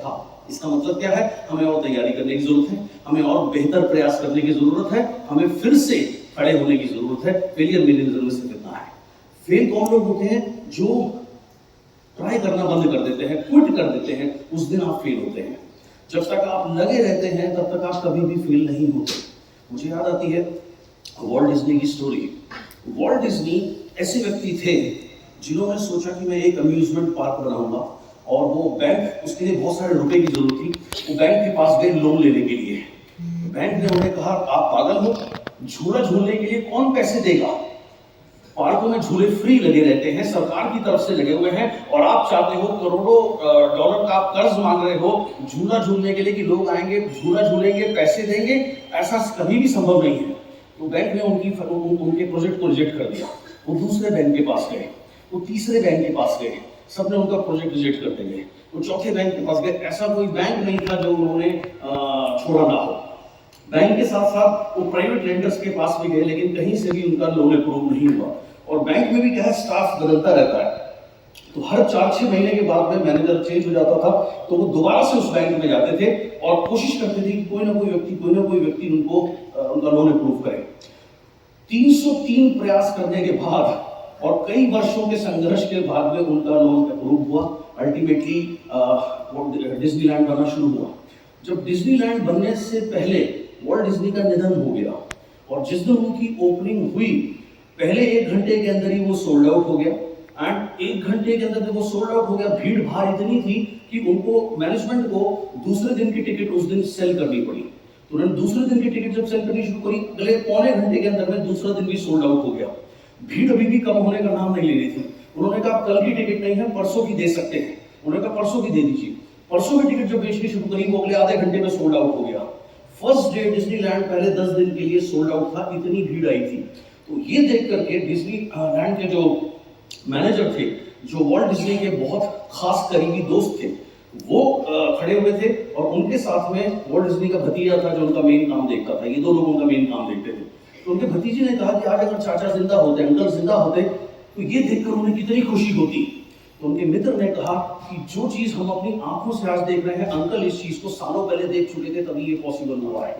था। इसका मतलब क्या है? हमें और तैयारी करने की जरूरत है, हमें और बेहतर प्रयास करने की जरूरत है, हमें फिर से खड़े होने की जरूरत है। फेलियर मेरे नजर में सिर्फ इतना है। फेल कौन लोग होते हैं? जो ट्राई करना बंद कर देते हैं, क्विट कर देते हैं, उस दिन आप फेल होते हैं। जब तक आप लगे रहते हैं तब तक आप कभी भी फेल नहीं होते। मुझे याद आती है वॉल्ट डिज्नी की स्टोरी। वॉल्ट डिज्नी ऐसे व्यक्ति थे जिन्होंने सोचा कि मैं एक अम्यूजमेंट पार्क बनाऊंगा, और वो बैंक, उसके लिए बहुत सारे रुपए की जरूरत थी। वो बैंक के पास गए लोन लेने के लिए। बैंक ने उन्हें कहा, आप पागल हो, झूला झूलने के लिए कौन पैसे देगा? पार्कों में झूले फ्री लगे रहते हैं, सरकार की तरफ से लगे हुए हैं, और आप चाहते हो करोड़ों डॉलर का आप कर्ज मांग रहे हो झूला झूलने के लिए कि लोग आएंगे, झूला झूलेंगे, पैसे देंगे? ऐसा कभी भी संभव नहीं है। तो बैंक ने उनके प्रोजेक्ट को रिजेक्ट कर दिया। वो दूसरे बैंक के पास गए, वो तीसरे बैंक के पास गए, सबने उनका प्रोजेक्ट रिजेक्ट करते गए। वो चौथे बैंक के पास गए। ऐसा कोई बैंक नहीं था जो उन्होंने छोड़ा ना हो। बैंक के साथ साथ वो प्राइवेट लेंडर्स के पास भी गए, लेकिन कहीं से भी उनका लोन अप्रूव नहीं हुआ। और बैंक में भी क्या है, स्टाफ बदलता रहता है, तो हर 4-6 महीने के बाद में मैनेजर चेंज हो जाता था, तो वो दोबारा से उस बैंक में जाते थे और कोशिश करते थे कि कोई ना कोई व्यक्ति उनको उनका लोन अप्रूव करे। 303 प्रयास करने के बाद और कई वर्षों के संघर्ष के बाद में उनका लोन अप्रूव हुआ। अल्टीमेटली डिज्नीलैंड बनना शुरू हुआ। जब डिज्नीलैंड बनने से पहले वॉल्ट डिज्नी का निधन हो गया, और जिस दिन उनकी ओपनिंग हुई, पहले 1 घंटे के अंदर ही वो सोल्ड आउट हो गया। एंड 1 घंटे के अंदर जब वो सोल्ड आउट हो गया, भीड़ भाड़ इतनी थी कि उनको, मैनेजमेंट को, दूसरे दिन की टिकट उस दिन सेल करनी पड़ी। तो उन्होंने दूसरे दिन की टिकट जब सेल करनी शुरू करी, अगले पौने घंटे के अंदर में दूसरा दिन भी सोल्ड आउट हो गया। भीड़ अभी भी कम होने का नाम नहीं ले रही थी। उन्होंने कहा, कल की टिकट नहीं है, परसों की दे सकते हैं। उन्होंने कहा, परसों की दे दीजिए। परसों की टिकट जब बेचनी शुरू करी, वो अगले आधे घंटे में सोल्ड आउट हो गया। फर्स्ट डे डिज्नीलैंड पहले 10 दिन के लिए सोल्ड आउट था, इतनी भीड़ आई थी। तो ये देख करके डिज्नीलैंड के जो मैनेजर थे, जो वॉल्ट डिज्नी के बहुत खास करीबी दोस्त थे, वो खड़े हुए थे, और उनके साथ में वॉल्ट डिज्नी का भतीजा था जो उनका मेन काम देखता था। ये दो लोग उनका मेन काम देखते थे। तो उनके भतीजे ने कहा कि आज अगर चाचा जिंदा होते, अंकल जिंदा होते, तो ये देखकर उन्हें कितनी खुशी होती। तो उनके मित्र ने कहा कि जो चीज हम अपनी आंखों से आज देख रहे हैं, अंकल इस चीज को सालों पहले देख चुके थे, तभी ये पॉसिबल हुआ है।